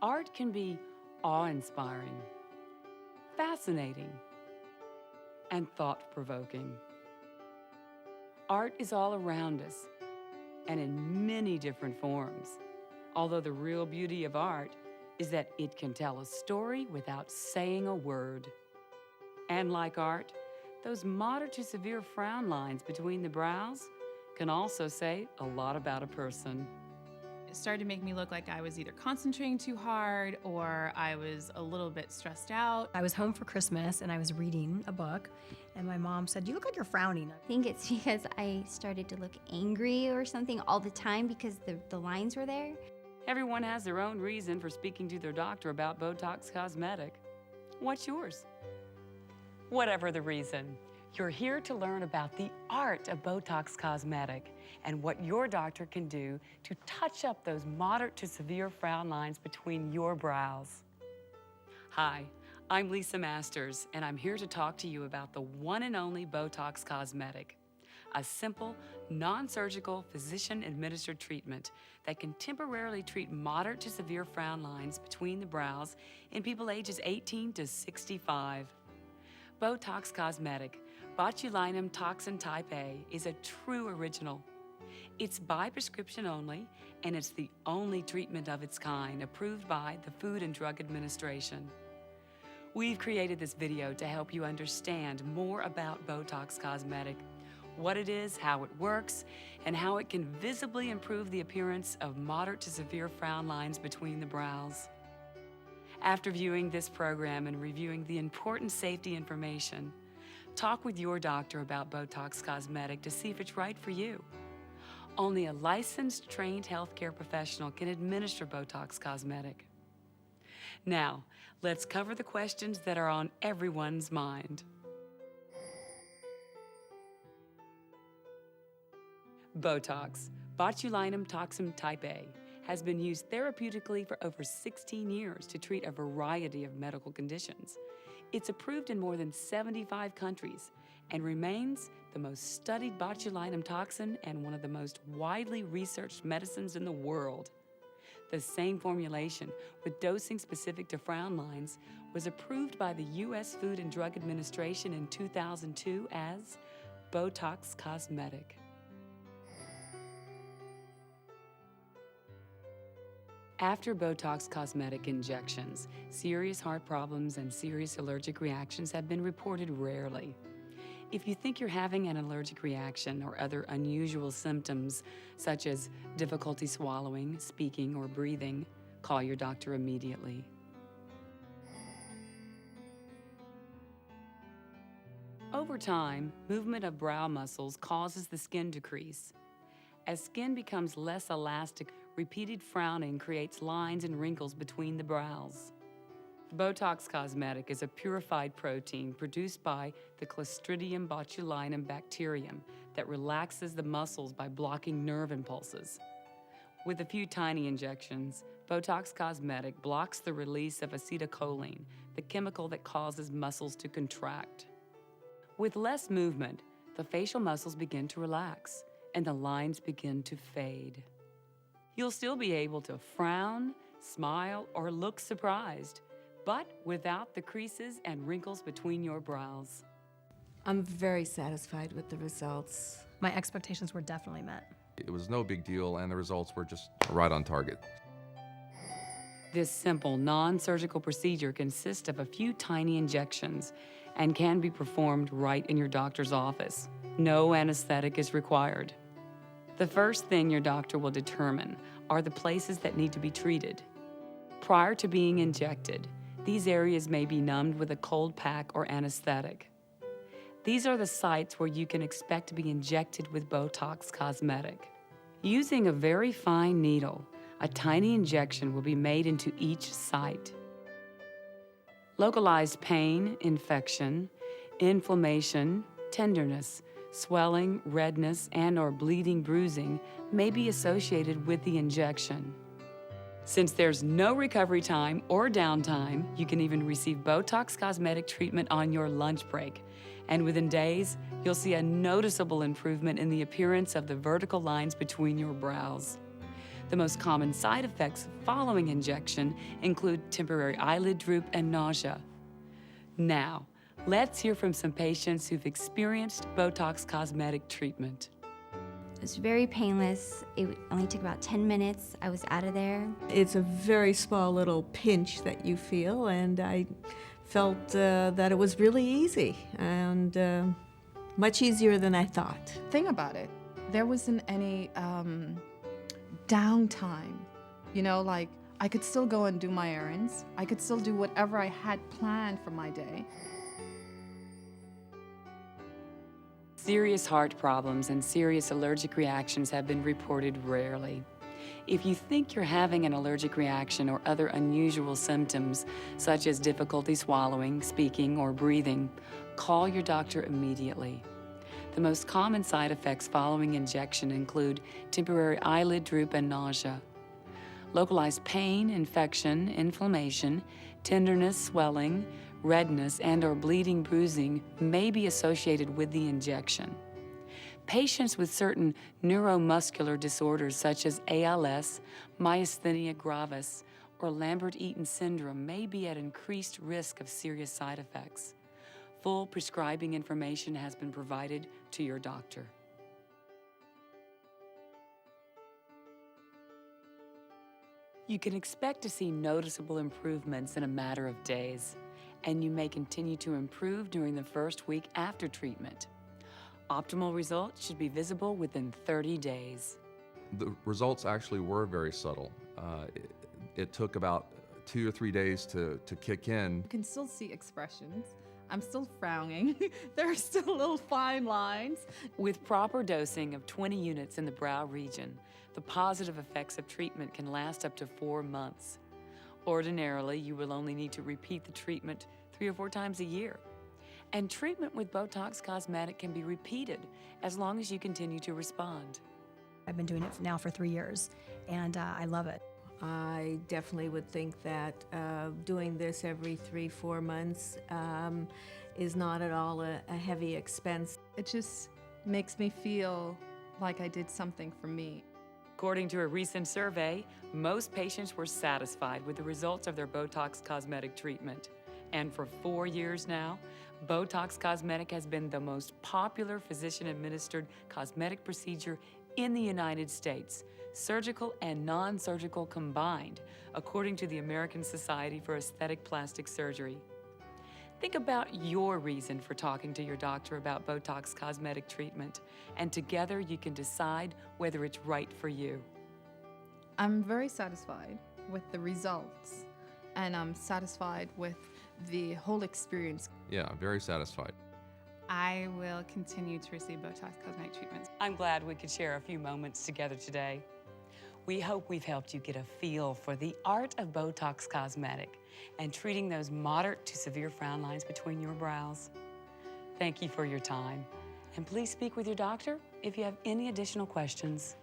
Art can be awe-inspiring, fascinating, and thought-provoking. Art is all around us and in many different forms, although the real beauty of art is that it can tell a story without saying a word. And like art, those moderate to severe frown lines between the brows can also say a lot about a person. It started to make me look like I was either concentrating too hard or I was a little bit stressed out. I was home for Christmas and I was reading a book, and my mom said, "You look like you're frowning." I think it's because I started to look angry or something all the time because the lines were there. Everyone has their own reason for speaking to their doctor about Botox Cosmetic. What's yours? Whatever the reason, you're here to learn about the art of Botox Cosmetic and what your doctor can do to touch up those moderate to severe frown lines between your brows. Hi, I'm Lisa Masters, and I'm here to talk to you about the one and only Botox Cosmetic, a simple, non-surgical, physician-administered treatment that can temporarily treat moderate to severe frown lines between the brows in people ages 18 to 65. Botox Cosmetic, botulinum toxin type A, is a true original. It's by prescription only, and it's the only treatment of its kind approved by the Food and Drug Administration. We've created this video to help you understand more about Botox Cosmetic, what it is, how it works, and how it can visibly improve the appearance of moderate to severe frown lines between the brows. After viewing this program and reviewing the important safety information, talk with your doctor about Botox Cosmetic to see if it's right for you. Only a licensed, trained healthcare professional can administer Botox Cosmetic. Now, let's cover the questions that are on everyone's mind. Botox, botulinum toxin type A, has been used therapeutically for over 16 years to treat a variety of medical conditions. It's approved in more than 75 countries and remains the most studied botulinum toxin and one of the most widely researched medicines in the world. The same formulation, with dosing specific to frown lines, was approved by the U.S. Food and Drug Administration in 2002 as Botox Cosmetic. After Botox Cosmetic injections, serious heart problems and serious allergic reactions have been reported rarely. If you think you're having an allergic reaction or other unusual symptoms, such as difficulty swallowing, speaking, or breathing, call your doctor immediately. Over time, movement of brow muscles causes the skin to crease. As skin becomes less elastic, repeated frowning creates lines and wrinkles between the brows. Botox Cosmetic is a purified protein produced by the Clostridium botulinum bacterium that relaxes the muscles by blocking nerve impulses. With a few tiny injections, Botox Cosmetic blocks the release of acetylcholine, the chemical that causes muscles to contract. With less movement, the facial muscles begin to relax and the lines begin to fade. You'll still be able to frown, smile, or look surprised, but without the creases and wrinkles between your brows. I'm very satisfied with the results. My expectations were definitely met. It was no big deal, and the results were just right on target. This simple, non-surgical procedure consists of a few tiny injections and can be performed right in your doctor's office. No anesthetic is required. The first thing your doctor will determine are the places that need to be treated. Prior to being injected, these areas may be numbed with a cold pack or anesthetic. These are the sites where you can expect to be injected with Botox Cosmetic. Using a very fine needle, a tiny injection will be made into each site. Localized pain, infection, inflammation, tenderness, swelling, redness, and/or bleeding, bruising may be associated with the injection. Since there's no recovery time or downtime, you can even receive Botox Cosmetic treatment on your lunch break. And within days, you'll see a noticeable improvement in the appearance of the vertical lines between your brows. The most common side effects following injection include temporary eyelid droop and nausea. Now, let's hear from some patients who've experienced Botox cosmetic treatment. It was very painless. It only took about 10 minutes. I was out of there. It's a very small little pinch that you feel, and I felt that it was really easy and much easier than I thought. Thing about it, there wasn't any downtime. You know, like I could still go and do my errands. I could still do whatever I had planned for my day. Serious heart problems and serious allergic reactions have been reported rarely. If you think you're having an allergic reaction or other unusual symptoms, such as difficulty swallowing, speaking, or breathing, call your doctor immediately. The most common side effects following injection include temporary eyelid droop and nausea. Localized pain, infection, inflammation, tenderness, swelling, redness, and/or bleeding, bruising may be associated with the injection. Patients with certain neuromuscular disorders such as ALS, myasthenia gravis, or Lambert-Eaton syndrome may be at increased risk of serious side effects. Full prescribing information has been provided to your doctor. You can expect to see noticeable improvements in a matter of days, and you may continue to improve during the first week after treatment. Optimal results should be visible within 30 days. The results actually were very subtle. It took about 2 or 3 days to kick in. You can still see expressions. I'm still frowning. There are still little fine lines. With proper dosing of 20 units in the brow region, the positive effects of treatment can last up to 4 months. Ordinarily, you will only need to repeat the treatment 3 or 4 times a year. And treatment with Botox Cosmetic can be repeated as long as you continue to respond. I've been doing it now for 3 years, and I love it. I definitely would think that doing this every 3-4 months is not at all a heavy expense. It just makes me feel like I did something for me. According to a recent survey, most patients were satisfied with the results of their Botox Cosmetic treatment. And for 4 years now, Botox Cosmetic has been the most popular physician-administered cosmetic procedure in the United States, surgical and non-surgical combined, according to the American Society for Aesthetic Plastic Surgery. Think about your reason for talking to your doctor about Botox Cosmetic treatment, and together you can decide whether it's right for you. I'm very satisfied with the results, and I'm satisfied with the whole experience. Yeah, very satisfied. I will continue to receive Botox cosmetic treatments. I'm glad we could share a few moments together today. We hope we've helped you get a feel for the art of Botox Cosmetic and treating those moderate to severe frown lines between your brows. Thank you for your time, and please speak with your doctor if you have any additional questions.